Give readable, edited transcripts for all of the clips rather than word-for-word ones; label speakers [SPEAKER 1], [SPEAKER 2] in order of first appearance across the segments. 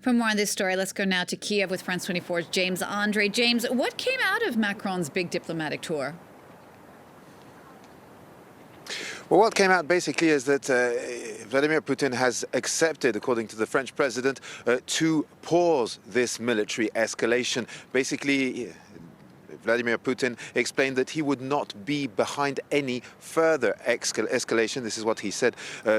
[SPEAKER 1] For more on this story, let's go now to Kyiv with France 24's James André. James, what came out of Macron's big diplomatic tour?
[SPEAKER 2] Well, what came out basically is that Vladimir Putin has accepted, according to the French president, to pause this military escalation. Basically, Vladimir Putin explained that he would not be behind any further escalation. This is what he said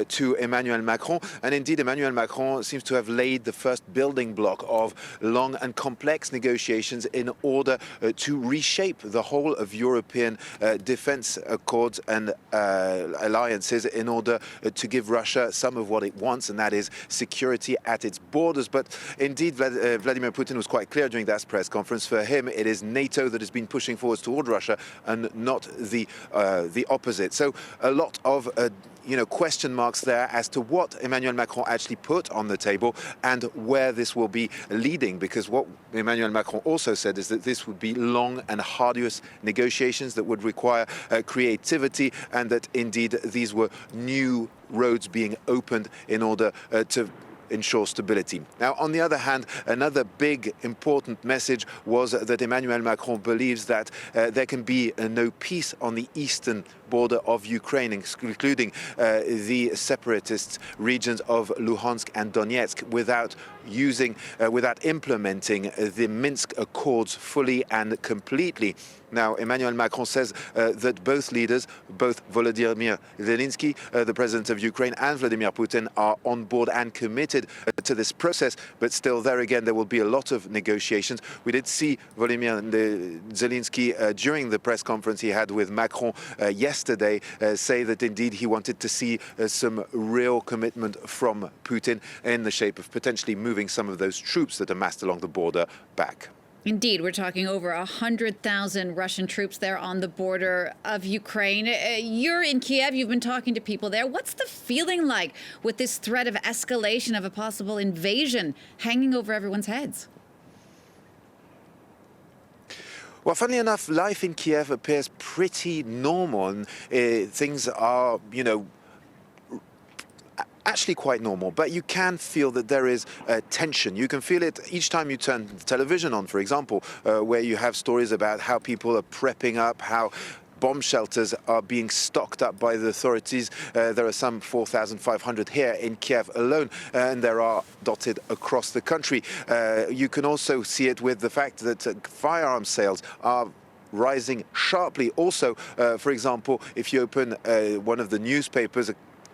[SPEAKER 2] to Emmanuel Macron. And indeed, Emmanuel Macron seems to have laid the first building block of long and complex negotiations in order to reshape the whole of European defense accords and alliances in order to give Russia some of what it wants, and that is security at its borders. But indeed, Vladimir Putin was quite clear during that press conference. For him, it is NATO that has been pushing forwards toward Russia and not the opposite. So a lot of question marks there as to what Emmanuel Macron actually put on the table and where this will be leading, because what Emmanuel Macron also said is that this would be long and arduous negotiations that would require creativity, and that indeed these were new roads being opened in order to ensure stability. Now, on the other hand, another big important message was that Emmanuel Macron believes that there can be no peace on the eastern border of Ukraine, including the separatist regions of Luhansk and Donetsk, without implementing the Minsk Accords fully and completely. Now, Emmanuel Macron says that both leaders, both Volodymyr Zelensky, the president of Ukraine, and Vladimir Putin, are on board and committed to this process. But still, there again, there will be a lot of negotiations. We did see Volodymyr Zelensky during the press conference he had with Macron yesterday say that indeed he wanted to see some real commitment from Putin in the shape of potentially moving some of those troops that amassed along the border back.
[SPEAKER 1] Indeed, we're talking over 100,000 Russian troops there on the border of Ukraine. You're in Kyiv. You've been talking to people there. What's the feeling like with this threat of escalation, of a possible invasion hanging over everyone's heads?
[SPEAKER 2] Well, funnily enough, life in Kyiv appears pretty normal, and things are, actually quite normal, but you can feel that there is tension. You can feel it each time you turn the television on, for example, where you have stories about how people are prepping up, how bomb shelters are being stocked up by the authorities. There are some 4,500 here in Kyiv alone, and there are dotted across the country. You can also see it with the fact that firearm sales are rising sharply. Also, for example, if you open one of the newspapers,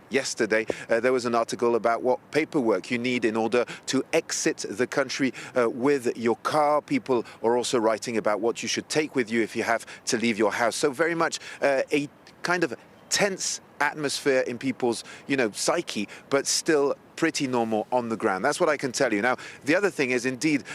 [SPEAKER 2] yesterday, there was an article about what paperwork you need in order to exit the country with your car. People are also writing about what you should take with you if you have to leave your house. So very much a kind of tense atmosphere in people's, psyche, but still pretty normal on the ground. That's what I can tell you. Now, the other thing is indeed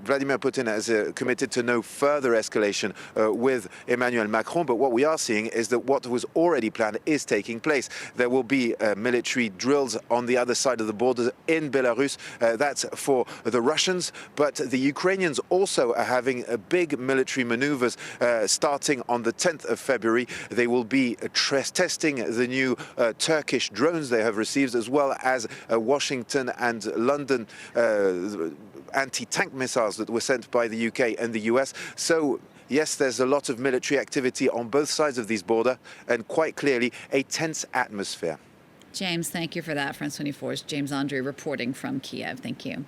[SPEAKER 2] Vladimir Putin has committed to no further escalation with Emmanuel Macron, but what we are seeing is that what was already planned is taking place. There will be military drills on the other side of the border in Belarus. That's for the Russians, but the Ukrainians also are having big military maneuvers starting on the 10th of February. They will be testing the new Turkish drones they have received, as well as Washington and London anti-tank missiles that were sent by the UK and the US. So yes, there's a lot of military activity on both sides of these borders, and quite clearly a tense atmosphere.
[SPEAKER 1] James, thank you for that. France 24's James André reporting from Kyiv. Thank you.